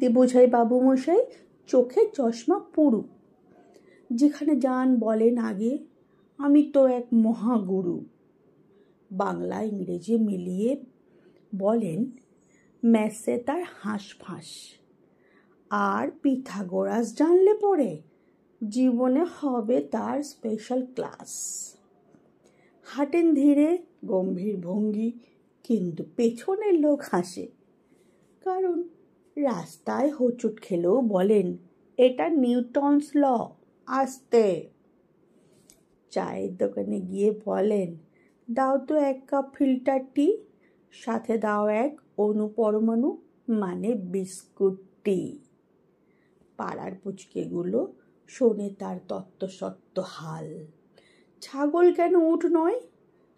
বিদ্যে বোঝায় বাবুমশাই, চোখে চশমা পুরু। যেখানে যান বলেন আগে, আমি তো এক মহাগুরু। বাংলা ইংরেজি মিলিয়ে বলেন ম্যাথসে তার হাঁসফাঁস। আর পিথাগোরাস জানলে পরে জীবনে হবে তার স্পেশাল ক্লাস। হাঁটেন ধীরে, গম্ভীর ভঙ্গি, কিন্তু পেছনের লোক হাসে, কারণ রাস্তায় হোঁচট খেলেও বলেন এটা নিউটনস ল, আস্তে। চায়ের দোকানে গিয়ে বলেন দাও তো 1 কাপ ফিল্টার টি, সাথে দাও 1 অনুপরমাণু মানে বিস্কুট টি। পাড়ার পুচকেগুলো শোনে তার তত্ত্বসত্ত্ব হাল। ছাগল কেন উঠ নয়,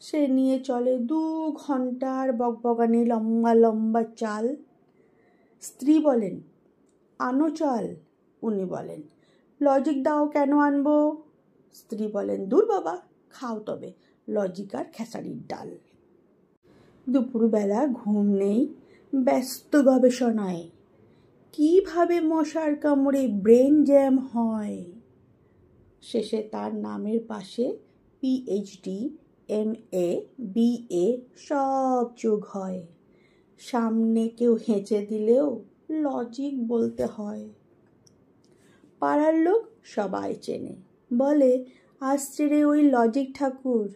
সে নিয়ে চলে 2 ঘন্টার বকবকানি, লম্বা লম্বা চাল। স্ত্রী বলেন আনো চাল, উনি বলেন লজিক দাও কেন আনবো। স্ত্রী বলেন দূর বাবা, খাও তবে লজিক আর খেসারির ডাল। দুপুরবেলা ঘুম নেই, ব্যস্ত গবেষণায়, কিভাবে মশার কামড়ে ব্রেন জ্যাম হয়। শেষে তার নামের পাশে PhD, MA, BA সব যোগ হয়। সামনে কেউ হেঁচে দিলেও লজিক বলতে হয়। পাড়ার লোক সবাই চেনে, বলে আসছে রে ওই লজিক ঠাকুর।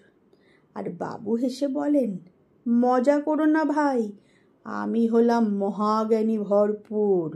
আর বাবু হেসে বলেন মজা করো না ভাই, আমি হলাম মহাজ্ঞানী ভরপুর।